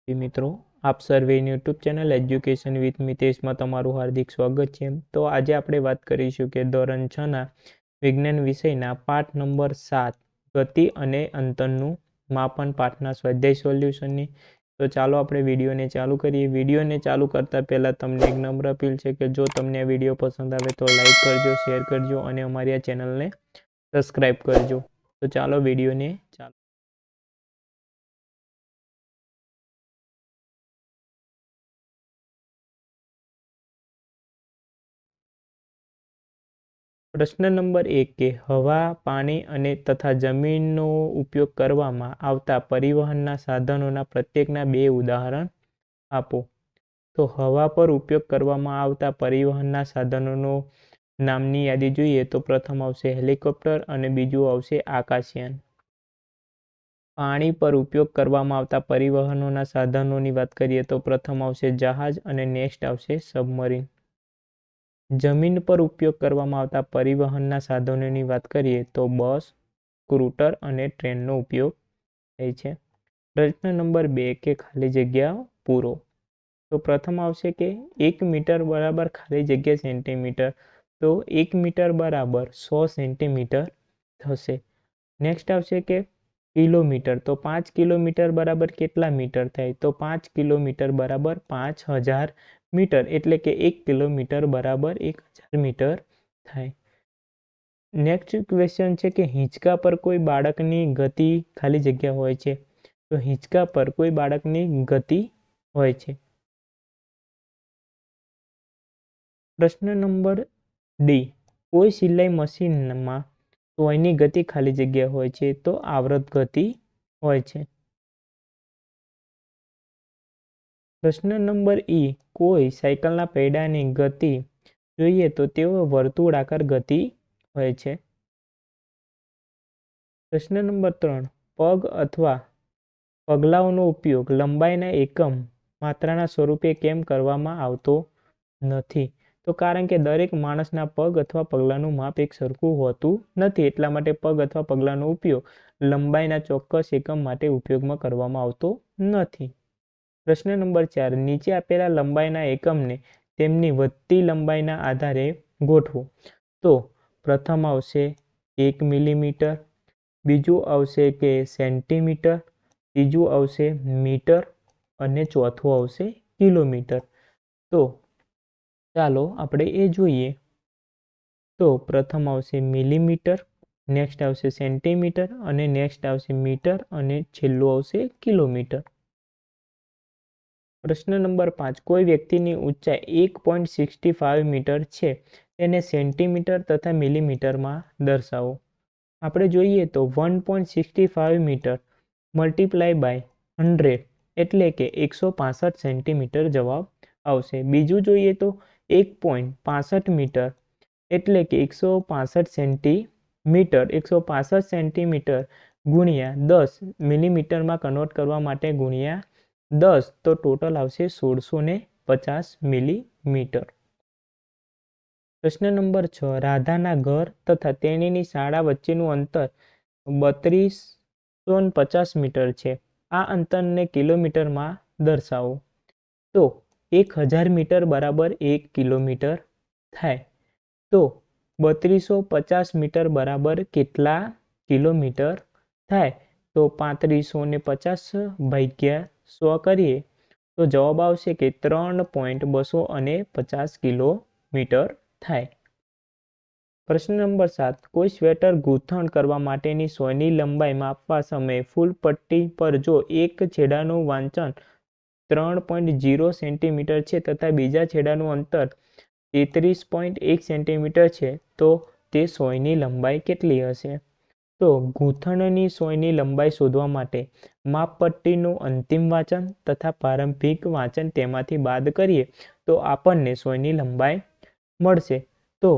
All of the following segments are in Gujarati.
મિત્રો, આપ સર્વેની યુટ્યુબ ચેનલ એજ્યુકેશન વિથ મિતેશમાં તમારું હાર્દિક સ્વાગત છે. તો આજે આપણે વાત કરીશું કે ધોરણ 6ના વિજ્ઞાન વિષયના પાઠ નંબર 7 ગતિ અને અંતરનું માપન પાઠના સ્વાધ્યાય સોલ્યુશનની. તો ચાલો આપણે વિડીયોને ચાલુ કરીએ. વિડીયોને ચાલુ કરતાં પહેલાં તમને એક નમ્ર અપીલ છે કે જો તમને આ વિડીયો પસંદ આવે તો લાઈક કરજો, શેર કરજો અને અમારી આ ચેનલને સબસ્ક્રાઈબ કરજો. તો ચાલો વિડીયોને ચાલુ. પ્રશ્ન નંબર 1 કે હવા, પાણી અને તથા જમીનનો ઉપયોગ કરવામાં આવતા પરિવહનના સાધનોના પ્રત્યેકના 2 ઉદાહરણ આપો. તો હવા પર ઉપયોગ કરવામાં આવતા પરિવહનના સાધનોનો નામની યાદી જોઈએ તો પ્રથમ આવશે હેલિકોપ્ટર અને બીજું આવશે આકાશયાન. પાણી પર ઉપયોગ કરવામાં આવતા પરિવહનોના સાધનોની વાત કરીએ તો પ્રથમ આવશે જહાજ અને નેક્સ્ટ આવશે સબમરીન. જમીન પર ઉપયોગ કરવામાં આવતા પરિવહનના સાધનોની વાત કરીએ તો બસ, સ્કૂટર અને ટ્રેનનો ઉપયોગ થાય છે. પ્રશ્ન નંબર 2 કે ખાલી જગ્યા પૂરો. તો પ્રથમ આવશે કે 1 મીટર બરાબર ખાલી જગ્યા સેન્ટીમીટર. તો 1 મીટર બરાબર 100 સેન્ટીમીટર થશે. નેક્સ્ટ આવશે કે કિલોમીટર. તો 5 કિલોમીટર બરાબર કેટલા મીટર થાય? તો 5 કિલોમીટર બરાબર 5000 મીટર, એટલે કે 1 કિલોમીટર બરાબર 1000 મીટર થાય. નેક્સ્ટ ક્વેશ્ચન છે કે હિંચકા પર કોઈ બાળકની ગતિ ખાલી જગ્યા હોય છે. તો હિંચકા પર કોઈ બાળકની ગતિ હોય છે. પ્રશ્ન નંબર ડી, કોઈ સિલાઈ મશીનમાં સોયની ગતિ ખાલી જગ્યા હોય છે. તો આવૃત ગતિ હોય છે. પ્રશ્ન નંબર ઈ, કોઈ સાયકલના પૈડાની ગતિ જોઈએ તો તેઓ વર્તુળાકાર ગતિ હોય છે. પ્રશ્ન નંબર 3, પગ અથવા પગલાઓનો ઉપયોગ લંબાઈના એકમ માત્રાના સ્વરૂપે કેમ કરવામાં આવતો નથી? તો કારણ કે દરેક માણસના પગ અથવા પગલાંનું માપ એક સરખું હોતું નથી, એટલા માટે પગ અથવા પગલાંનો ઉપયોગ લંબાઈના ચોક્કસ એકમ માટે ઉપયોગમાં કરવામાં આવતો નથી. પ્રશ્ન નંબર 4, નીચે આપેલા લંબાઈના એકમને તેમની વધતી લંબાઈના આધારે ગોઠવો. તો પ્રથમ આવશે 1 મિલીમીટર, બીજું આવશે કે સેન્ટીમીટર, ત્રીજું આવશે મીટર અને ચોથું આવશે કિલોમીટર. તો ચાલો આપણે એ જોઈએ. તો પ્રથમ આવશે મિલીમીટર, નેક્સ્ટ આવશે સેન્ટીમીટર અને નેક્સ્ટ આવશે મીટર અને છેલ્લું આવશે કિલોમીટર. પ્રશ્ન નંબર 5, કોઈ વ્યક્તિની ઊંચાઈ 1.65 મીટર છે, તેને સેન્ટીમીટર તથા મિલીમીટરમાં દર્શાવો. આપણે જોઈએ તો 1.65 મીટર મલ્ટીપ્લાય બાય 100 એટલે કે 165 સેન્ટીમીટર જવાબ આવશે. બીજું જોઈએ તો 1.65 મીટર એટલે કે 165 સેન્ટીમીટર. 165 સેન્ટીમીટર ગુણ્યા 10 મિલીમીટરમાં કન્વર્ટ કરવા માટે ગુણ્યા 10, તો ટોટલ આવશે 1650 મિલીમીટર. પ્રશ્ન નંબર 6, રાધાના ઘર તથા તેણીની શાળા વચ્ચેનું અંતર 3250 મીટર છે. આ અંતરને કિલોમીટરમાં દર્શાવો. તો 1000 મીટર બરાબર 1 કિલોમીટર થાય. તો 3250 મીટર બરાબર કેટલા કિલોમીટર થાય? તો 3550 ભાગ્યા 100 કરીએ તો જવાબ આવશે કે 3.250 કિલોમીટર થાય. પ્રશ્ન નંબર 7, કોઈ સ્વેટર ગૂંથણ કરવા માટેની સોયની લંબાઈ માપવા સમયે ફૂલ પટ્ટી પર જો એક છેડાનું વાંચન 3.0 સેન્ટીમીટર છે તથા બીજા છેડાનું અંતર 33.1 સેન્ટીમીટર છે, તો તે સોયની લંબાઈ કેટલી હશે? તો ગૂંથણની સોયની લંબાઈ શોધવા માટે માપપટ્ટીનું અંતિમ વાંચન તથા પ્રારંભિક વાંચન તેમાંથી બાદ કરીએ તો આપણને સોયની લંબાઈ મળશે. તો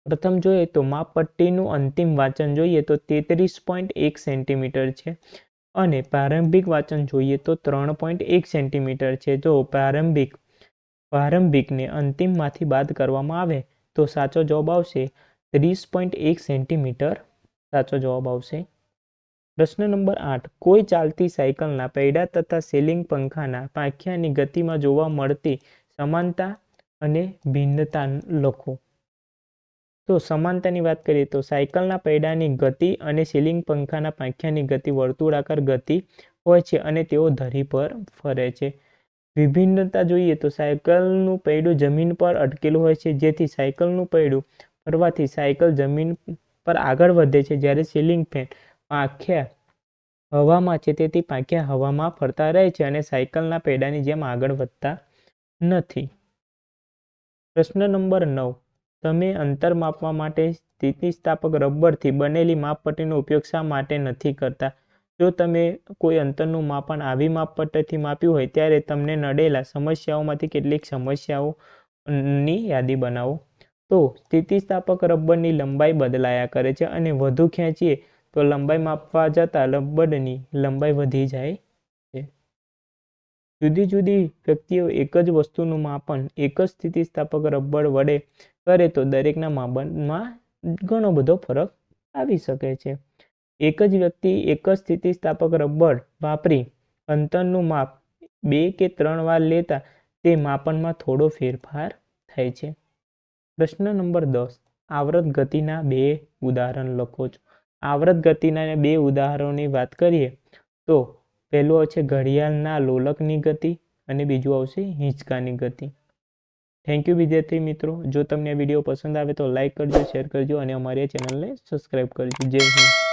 પ્રથમ જોઈએ તો માપપટ્ટીનું અંતિમ વાંચન જોઈએ તો 33.1 સેન્ટીમીટર છે અને પ્રારંભિક વાંચન જોઈએ તો 3.1 સેન્ટીમીટર છે. જો પ્રારંભિકને અંતિમમાંથી બાદ કરવામાં આવે તો સાચો જવાબ આવશે 30.1 સેન્ટીમીટર સાચો જવાબ આવશે. પ્રશ્ન નંબર 8 કોઈ ચાલતી સાયકલના પૈડા તથા સીલિંગ પંખાના પાંખિયાની ગતિમાં જોવા મળતી સમાનતા અને ભિન્નતા લખો. તો સમાનતાની વાત કરીએ તો સાયકલના પૈડાની ગતિ અને સીલિંગ પંખાના પાંખિયાની ગતિ વર્તુળાકાર ગતિ હોય છે અને તેઓ ધરી પર ફરે છે. વિભિન્નતા જોઈએ તો સાયકલનું પૈડું જમીન પર અટકેલું હોય છે, જેથી સાયકલનું પૈડું ફરવાથી સાયકલ જમીન પર આગળ વધે છે, જ્યારે સીલિંગ ફેન પાંખિયા હવામાં છે, તેથી પાંખિયા હવામાં ફરતા રહે છે અને સાયકલના પૈડાની જેમ આગળ વધતા નથી. પ્રશ્ન નંબર 9 તમે અંતર માપવા માટે સ્થિતિસ્થાપક રબરથી બનેલી માપપટ્ટીનો ઉપયોગ શા માટે નથી કરતા? જો તમે કોઈ અંતરનું માપન આવી માપપટ્ટીથી માપ્યું હોય ત્યારે તમને નડેલા સમસ્યાઓમાંથી કેટલીક સમસ્યાઓની યાદી બનાવો. તો સ્થિતિસ્થાપક રબરની લંબાઈ બદલાયા કરે છે અને વધુ ખેંચીએ તો લંબાઈ માપવા જતાં રબરની લંબાઈ વધી જાય છે. જુદી જુદી વ્યક્તિઓ એક જ વસ્તુનું માપન એક જ સ્થિતિસ્થાપક રબર વડે કરે તો દરેકના માપનમાં ઘણો બધો ફરક આવી શકે છે. એક જ વ્યક્તિ એક જ સ્થિતિસ્થાપક રબર વાપરી અંતરનું માપ 2 કે 3 વાર લેતા તે માપનમાં થોડો ફેરફાર થાય છે. પ્રશ્ન નંબર 10 આવર્ત ગતિના 2 ઉદાહરણ લખો છો. આવર્ત ગતિના 2 ઉદાહરણોની વાત કરીએ તો પહેલું આવશે ઘડિયાળના લોલકની ગતિ અને બીજું આવશે હિંચકાની ગતિ. થેન્ક યુ વિદ્યાર્થી મિત્રો. જો તમને આ વિડીયો પસંદ આવે તો લાઇક કરજો, શેર કરજો અને અમારી ચેનલને સબસ્ક્રાઈબ કરજો. જય હિન્દ.